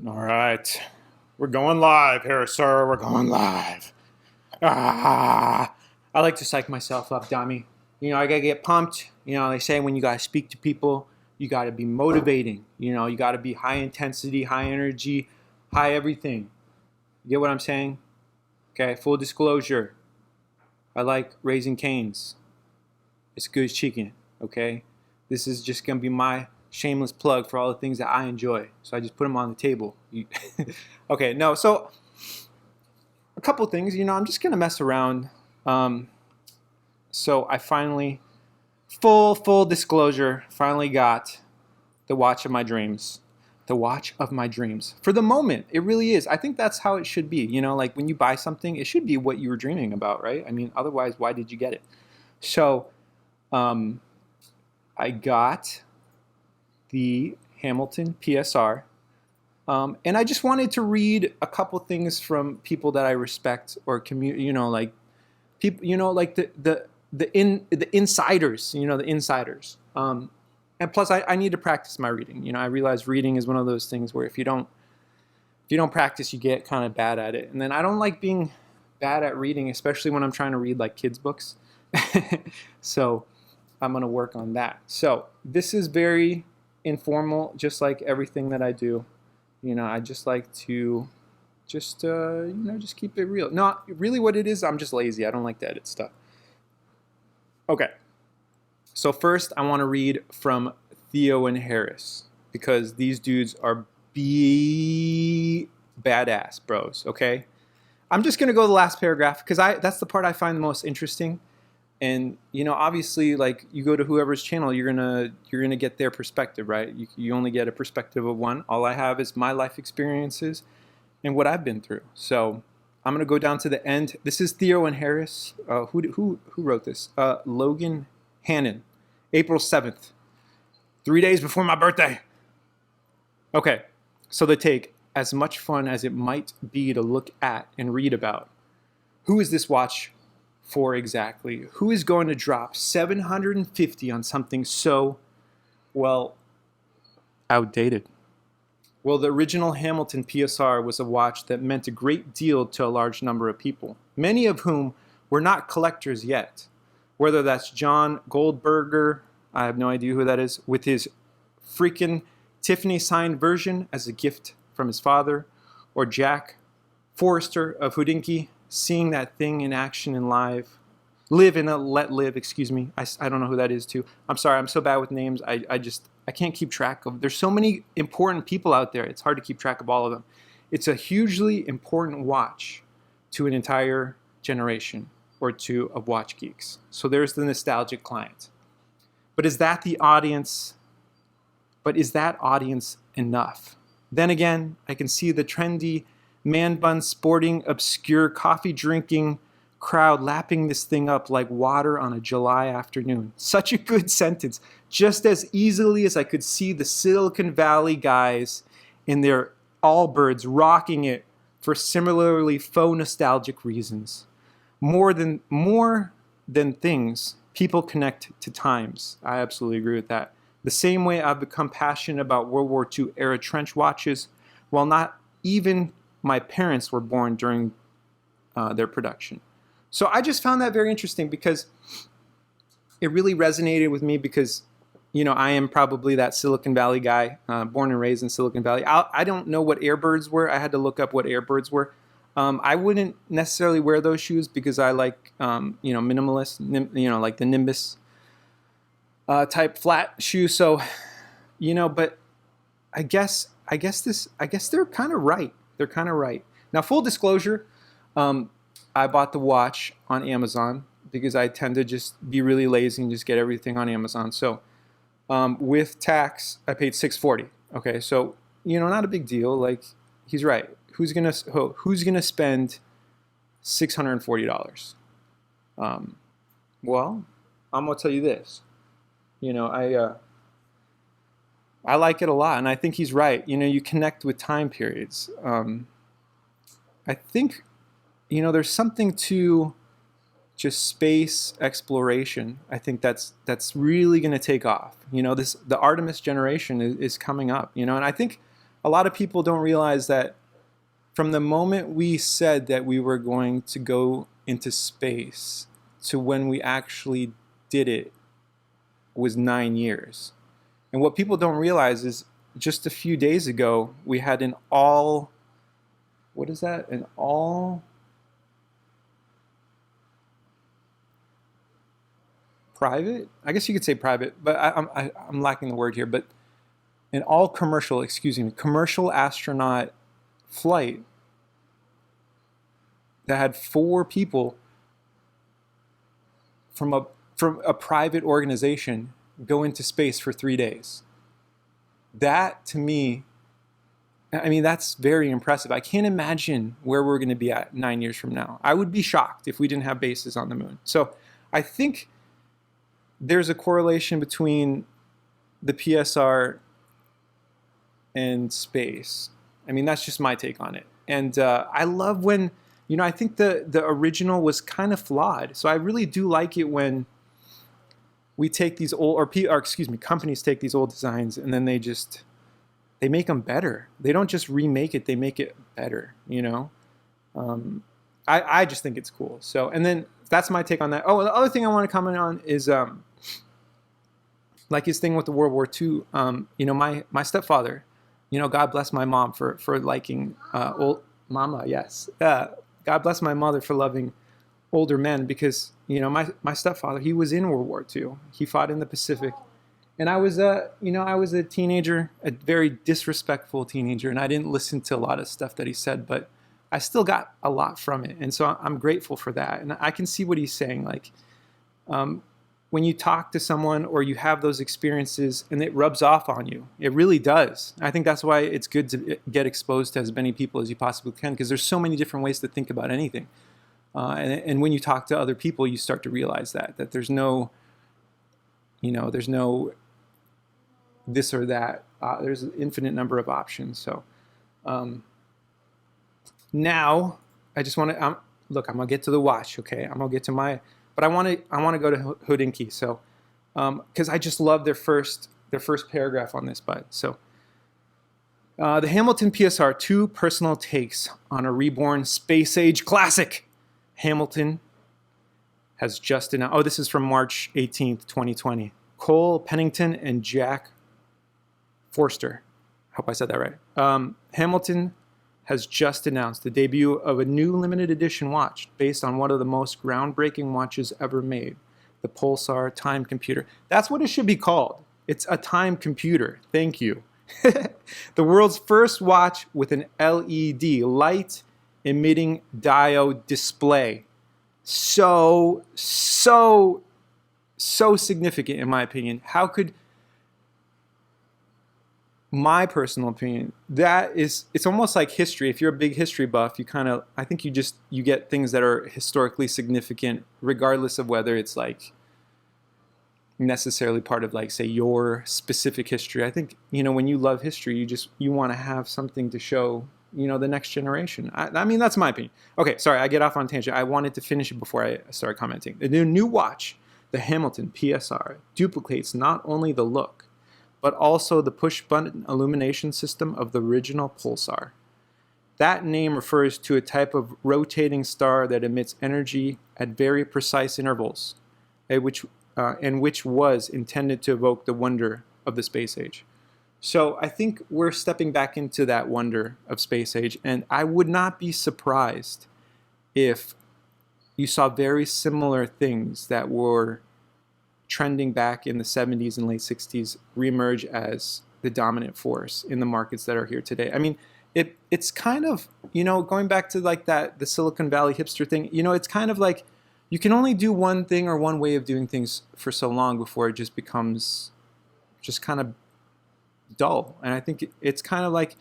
All right. We're going live here, sir. We're going live. Ah, I like to psych myself up, dummy. I gotta get pumped. They say when you gotta speak to people, you gotta be motivating. You gotta be high intensity, high energy, high everything. You get what I'm saying? Okay, full disclosure. I like Raising Cane's. It's good chicken, okay? This is just gonna be my shameless plug for all the things that I enjoy. So I just put them on the table. Okay, no, so a couple things, I'm just gonna mess around. Um, so I finally, full disclosure, finally got the watch of my dreams. The watch of my dreams. For the moment, it really is. I think that's how it should be. Like when you buy something, it should be what you were dreaming about, right? I mean, otherwise, why did you get it? So, um, I got the Hamilton PSR. And I just wanted to read a couple things from people that I respect or like people, like the insiders, the insiders. And plus, I need to practice my reading. I realize reading is one of those things where if you don't practice, you get kind of bad at it. And then I don't like being bad at reading, especially when I'm trying to read like kids' books. So I'm gonna work on that. So this is very informal, just like everything that I do. I just like to just keep it real. Not really what it is. I'm just lazy. I don't like to edit stuff. Okay. So first, I want to read from Theo and Harris because these dudes are badass bros. Okay. I'm just gonna go to the last paragraph because that's the part I find the most interesting. And obviously, like you go to whoever's channel, you're gonna get their perspective, right? You only get a perspective of one. All I have is my life experiences and what I've been through. So I'm gonna go down to the end. This is Theo and Harris. Who wrote this? Logan Hannon, April 7th, 3 days before my birthday. Okay, so they take as much fun as it might be to look at and read about. Who is this watch for exactly? Who is going to drop 750 on something so, well, outdated? Well, the original Hamilton PSR was a watch that meant a great deal to a large number of people, many of whom were not collectors yet. Whether that's John Goldberger, I have no idea who that is, with his freaking Tiffany signed version as a gift from his father, or Jack Forrester of Houdinki seeing that thing in action and live and let live, excuse me. I don't know who that is too. I'm sorry, I'm so bad with names. I can't keep track of. There's so many important people out there. It's hard to keep track of all of them. It's a hugely important watch to an entire generation or two of watch geeks. So there's the nostalgic client. But is that the audience? But is that audience enough? Then again, I can see the trendy man bun sporting, obscure coffee drinking crowd lapping this thing up like water on a July afternoon. Such a good sentence. Just as easily as I could see the Silicon Valley guys in their Allbirds rocking it for similarly faux nostalgic reasons. More than things, people connect to times. I absolutely agree with that. The same way I've become passionate about World War II era trench watches, while not even my parents were born during their production. So I just found that very interesting because it really resonated with me because, I am probably that Silicon Valley guy, born and raised in Silicon Valley. I don't know what Airbirds were. I had to look up what Airbirds were. I wouldn't necessarily wear those shoes because I like, minimalist, like the Nimbus type flat shoe. So, but I guess they're kind of right. They're kind of right. Now, full disclosure, I bought the watch on Amazon because I tend to just be really lazy and just get everything on Amazon. So, with tax, I paid $640. Okay, so not a big deal. Like he's right. Who's gonna spend $640? Well, I'm gonna tell you this. I like it a lot, and I think he's right. You connect with time periods. I think there's something to just space exploration. I think that's really going to take off. The Artemis generation is coming up. And I think a lot of people don't realize that from the moment we said that we were going to go into space to when we actually did it was 9 years. And what people don't realize is just a few days ago, we had an all, what is that? An all private? I guess you could say private, but I'm lacking the word here. But an all commercial, commercial astronaut flight that had 4 people from a private organization go into space for 3 days. That, to me, I mean, that's very impressive. I can't imagine where we're going to be at 9 years from now. I would be shocked if we didn't have bases on the moon. So I think there's a correlation between the PSR and space. I mean, that's just my take on it. And I love when, I think the original was kind of flawed. So I really do like it when we take these companies take these old designs and then they make them better. They don't just remake it, they make it better, I just think it's cool. So, and then that's my take on that. Oh, the other thing I want to comment on is, like his thing with the World War II, my stepfather, God bless my mom for liking old mama, yes. God bless my mother for loving older men because, my stepfather, he was in World War II. He fought in the Pacific. And I was a teenager, a very disrespectful teenager, and I didn't listen to a lot of stuff that he said, but I still got a lot from it. And so I'm grateful for that. And I can see what he's saying. Like, when you talk to someone or you have those experiences and it rubs off on you, it really does. I think that's why it's good to get exposed to as many people as you possibly can, because there's so many different ways to think about anything. And when you talk to other people, you start to realize that there's no, there's no this or that. There's an infinite number of options. So now I just want to look. I'm gonna get to the watch. Okay, I'm gonna get to my. But I want to go to Hodinkee. So because I just love their first paragraph on this. But so the Hamilton PSR: 2 personal takes on a reborn space age classic. Hamilton has just announced. Oh, this is from March 18th, 2020. Cole Pennington and Jack Forster. Hope I said that right. Hamilton has just announced the debut of a new limited edition watch based on one of the most groundbreaking watches ever made, the Pulsar time computer. That's what it should be called. It's a time computer. Thank you. The world's first watch with an LED, light emitting diode display. So significant in my opinion. How could, my personal opinion, it's almost like history. If you're a big history buff, I think you get things that are historically significant regardless of whether it's like necessarily part of, like, say, your specific history. I think, when you love history, you want to have something to show, the next generation. I mean, that's my opinion. Okay, sorry, I get off on a tangent. I wanted to finish it before I start commenting. The new watch, the Hamilton PSR, duplicates not only the look, but also the push-button illumination system of the original Pulsar. That name refers to a type of rotating star that emits energy at very precise intervals, which was intended to evoke the wonder of the space age. So I think we're stepping back into that wonder of space age, and I would not be surprised if you saw very similar things that were trending back in the 70s and late 60s reemerge as the dominant force in the markets that are here today. I mean, it's kind of, going back to like the Silicon Valley hipster thing, it's kind of like you can only do one thing or one way of doing things for so long before it just becomes just kind of dull. And I think it's kind of like,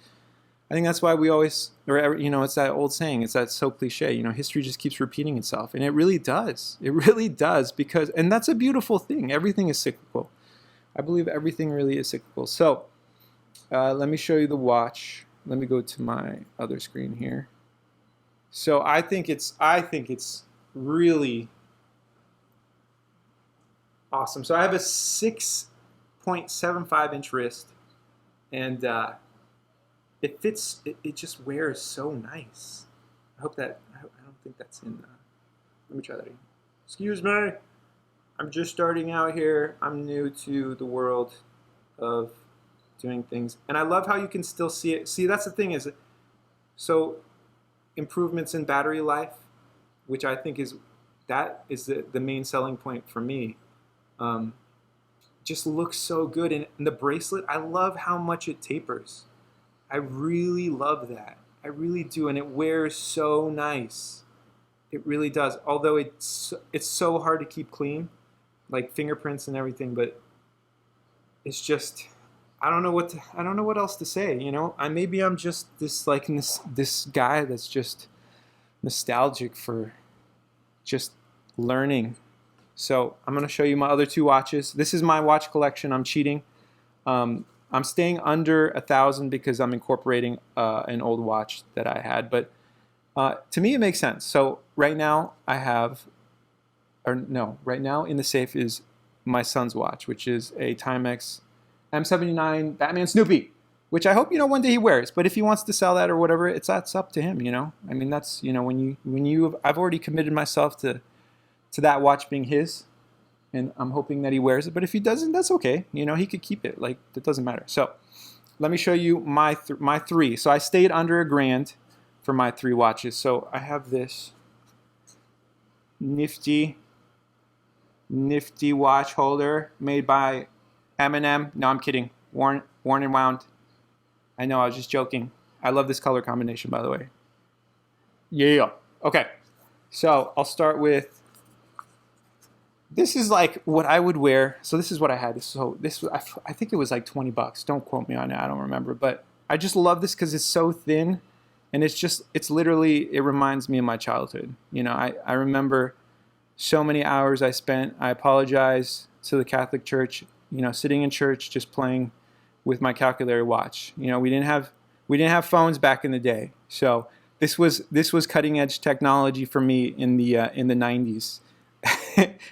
I think that's why we always, it's that old saying, it's that so cliche, history just keeps repeating itself. And it really does. It really does, and that's a beautiful thing. Everything is cyclical. I believe everything really is cyclical. So let me show you the watch. Let me go to my other screen here. So I think it's really awesome. So I have a 6.75 inch wrist, and it fits. It just wears so nice. I hope that I don't think that's in. Let me try that again. Excuse me. I'm just starting out here. I'm new to the world of doing things, and I love how you can still see it. See, that's the thing is, so improvements in battery life, which I think is the main selling point for me. Um, just looks so good, and the bracelet. I love how much it tapers. I really love that. I really do, and it wears so nice. It really does. Although it's so hard to keep clean, like fingerprints and everything, but it's just I don't know I don't know what else to say. You know, maybe I'm just this guy that's just nostalgic for just learning. So I'm gonna show you my other two watches. This is my watch collection. I'm cheating. I'm staying under 1,000 because I'm incorporating an old watch that I had, but to me it makes sense. So right now I have, or no, right now in the safe is my son's watch, which is a Timex M79 Batman Snoopy, which I hope one day he wears. But if he wants to sell that or whatever, that's up to him. I mean that's I've already committed myself to that watch being his, and I'm hoping that he wears it. But if he doesn't, that's okay. He could keep it. Like, that doesn't matter. So let me show you my three. So I stayed under $1,000 for my three watches. So I have this nifty watch holder made by M&M. No, I'm kidding. Worn and Wound. I know, I was just joking. I love this color combination, by the way. Yeah. Okay. So I'll start with, this is like what I would wear. So this is what I had. I think it was like $20. Don't quote me on it. I don't remember. But I just love this because it's so thin, and it's literally, it reminds me of my childhood. I remember so many hours I spent. I apologize to the Catholic Church. Sitting in church just playing with my calculator watch. We didn't have phones back in the day. So this was cutting edge technology for me in the 90s.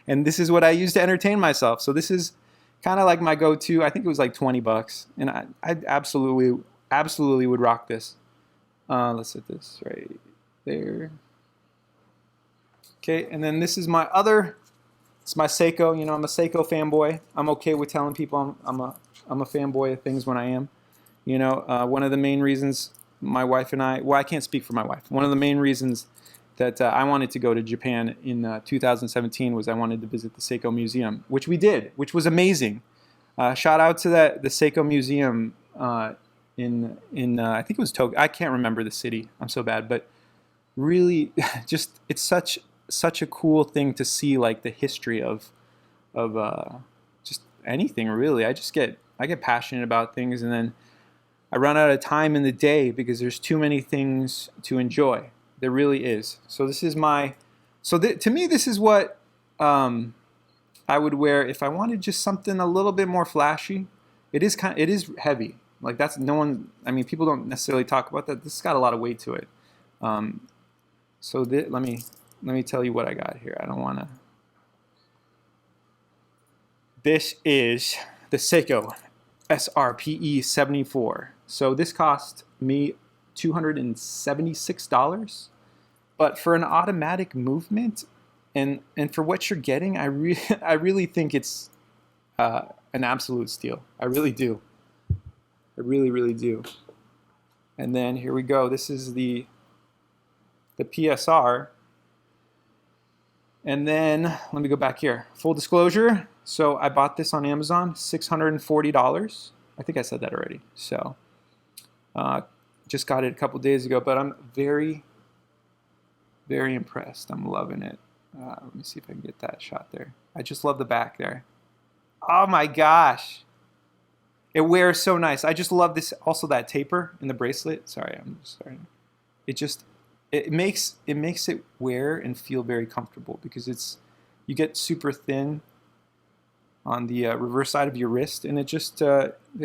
And this is what I use to entertain myself. So this is kind of like my go-to. I think it was like $20, and I absolutely would rock this. Let's set this right there. Okay, and then this is it's my Seiko. I'm a Seiko fanboy. I'm okay with telling people I'm a fanboy of things when I am. One of the main reasons my wife and I can't speak for my wife. One of the main reasons that I wanted to go to Japan in 2017 was I wanted to visit the Seiko Museum, which we did, which was amazing. Shout out to the Seiko Museum in I think it was Tokyo. I can't remember the city. I'm so bad, but really, just it's such a cool thing to see, like the history of just anything really. I get passionate about things, and then I run out of time in the day because there's too many things to enjoy. There really is. So this is to me, this is what I would wear if I wanted just something a little bit more flashy. It is heavy. Like, that's people don't necessarily talk about that. This has got a lot of weight to it. So let me tell you what I got here. I don't want to. This is the Seiko SRPE 74. So this cost me $276, but for an automatic movement and for what you're getting, I really think it's an absolute steal. I really do. I really do. And then here we go. This is the PSR. And then let me go back here. Full disclosure. So I bought this on Amazon, $640. I think I said that already. So just got it a couple days ago, but I'm very, very impressed. I'm loving it. Let me see if I can get that shot there. I just love the back there. Oh my gosh. It wears so nice. I just love this. Also, that taper in the bracelet. Sorry. It makes it wear and feel very comfortable because you get super thin on the reverse side of your wrist, and it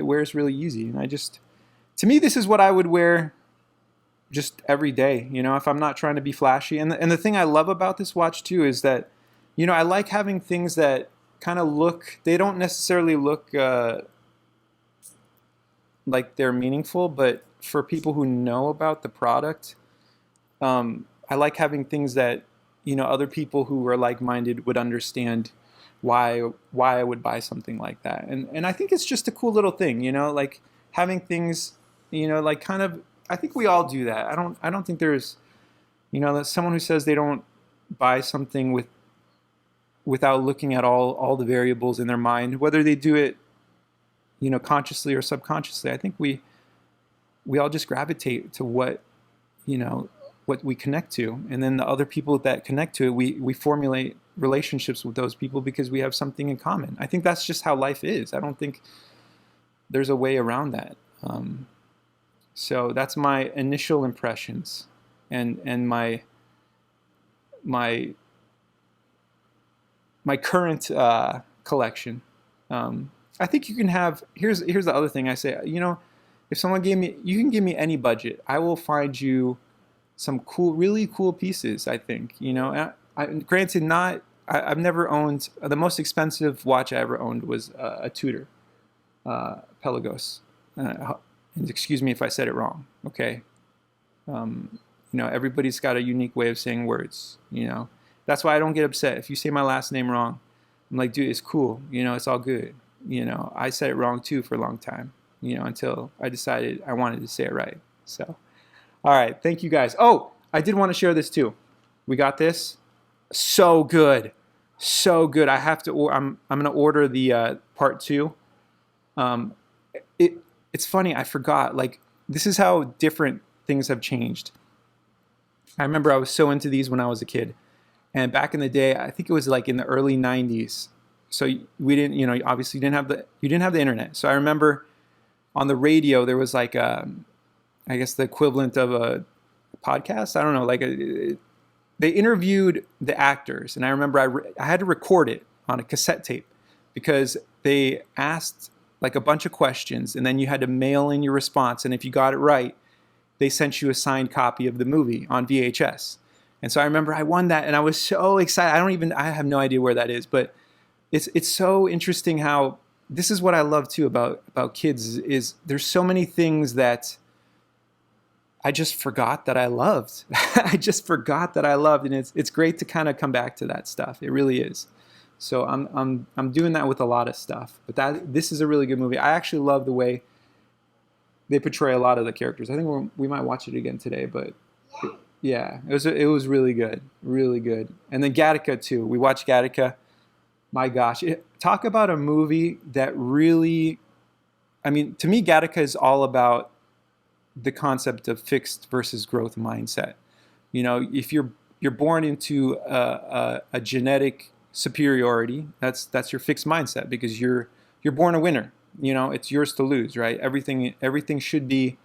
wears really easy. And to me, this is what I would wear just every day, if I'm not trying to be flashy. And the thing I love about this watch too is that, I like having things that kind of they don't necessarily look like they're meaningful, but for people who know about the product, I like having things that, other people who are like-minded would understand why I would buy something like that. And I think it's just a cool little thing, like having things, like kind of, I think we all do that. I don't think there's, someone who says they don't buy something without looking at all the variables in their mind, whether they do it, consciously or subconsciously. I think we all just gravitate to what we connect to, and then the other people that connect to it, we formulate relationships with those people because we have something in common. I think that's just how life is. I don't think there's a way around that. So that's my initial impressions, and my current collection. I think you can have. Here's the other thing I say. If someone you can give me any budget, I will find you some really cool pieces. I think. Granted, I've never owned. The most expensive watch I ever owned was a Tudor, Pelagos. And excuse me if I said it wrong. Okay. Everybody's got a unique way of saying words. That's why I don't get upset if you say my last name wrong. I'm like, dude, it's cool. It's all good. I said it wrong too for a long time. Until I decided I wanted to say it right. So, all right, thank you guys. Oh, I did want to share this too. We got this. So good, so good. I have to. I'm gonna order the part 2. It's funny. I forgot. Like, this is how different things have changed. I remember I was so into these when I was a kid. And back in the day, I think it was like in the early 90s. So we didn't, obviously you didn't have the internet. So I remember on the radio, there was like I guess the equivalent of a podcast. I don't know, they interviewed the actors. And I remember I had to record it on a cassette tape because they asked like a bunch of questions, and then you had to mail in your response. And if you got it right, they sent you a signed copy of the movie on VHS. And so I remember I won that, and I was so excited. I have no idea where that is, but it's so interesting how this is what I love too about kids is there's so many things that I just forgot that I loved. I just forgot that I loved, and it's great to kind of come back to that stuff. It really is. So I'm doing that with a lot of stuff, but this is a really good movie. I actually love the way they portray a lot of the characters. I think we might watch it again today, but yeah, it was really good, really good. And then Gattaca too. We watched Gattaca. My gosh, talk about a movie that really, I mean, to me, Gattaca is all about the concept of fixed versus growth mindset. If you're born into a genetic superiority, that's your fixed mindset because you're born a winner. It's yours to lose, right? Everything should be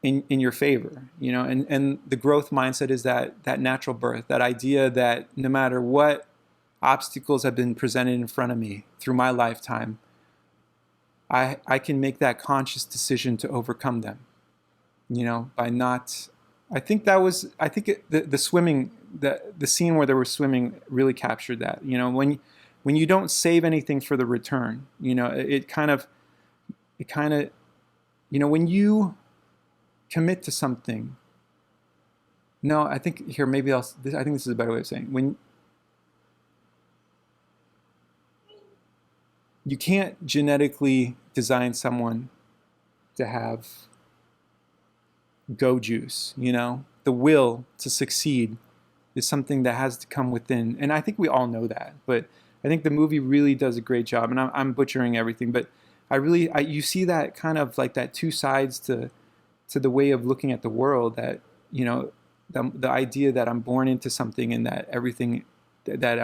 in your favor, and the growth mindset is that natural birth, that idea that no matter what obstacles have been presented in front of me through my lifetime, I can make that conscious decision to overcome them, by not, the swimming, the scene where they were swimming really captured that, when you don't save anything for the return, it kind of, when you commit to something. No, I think here, maybe I think this is a better way of saying when you can't genetically design someone to have go juice, the will to succeed is something that has to come within. And I think we all know that, but I think the movie really does a great job, and I'm butchering everything, but you see that kind of like that two sides to the way of looking at the world, that, the idea that I'm born into something and that everything that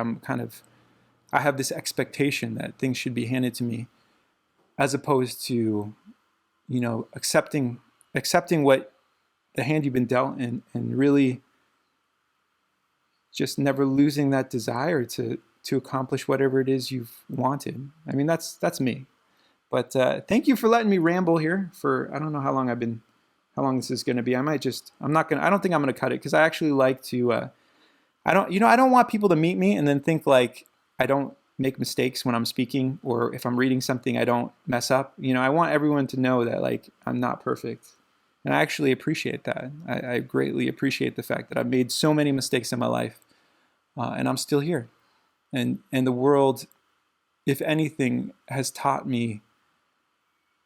I have this expectation that things should be handed to me, as opposed to, accepting what the hand you've been dealt and really just never losing that desire to accomplish whatever it is you've wanted. I mean, that's me. But thank you for letting me ramble here for, I don't know how long this is going to be. I don't think I'm going to cut it because I actually like to, I don't want people to meet me and then think like I don't make mistakes when I'm speaking, or if I'm reading something, I don't mess up. I want everyone to know that like I'm not perfect. And I actually appreciate that. I greatly appreciate the fact that I've made so many mistakes in my life, and I'm still here. And the world, if anything, has taught me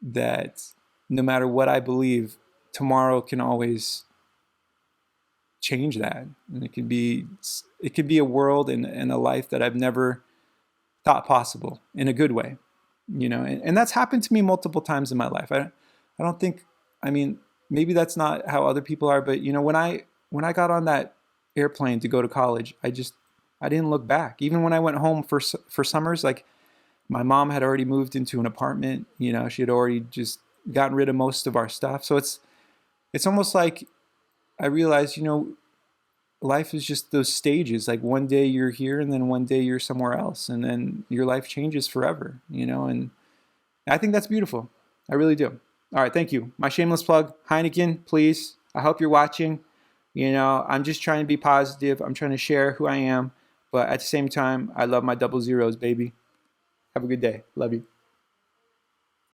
that no matter what I believe, tomorrow can always change that. And it could be a world and a life that I've never thought possible in a good way. And that's happened to me multiple times in my life. I don't think, I mean, maybe that's not how other people are, but when I got on that airplane to go to college, I didn't look back. Even when I went home for summers, like my mom had already moved into an apartment. She had already just gotten rid of most of our stuff. So it's almost like I realized, life is just those stages. Like one day you're here and then one day you're somewhere else, and then your life changes forever, and I think that's beautiful. I really do. All right, thank you. My shameless plug, Heineken, please. I hope you're watching. I'm just trying to be positive. I'm trying to share who I am, but at the same time, I love my double zeros, baby. Have a good day. Love you.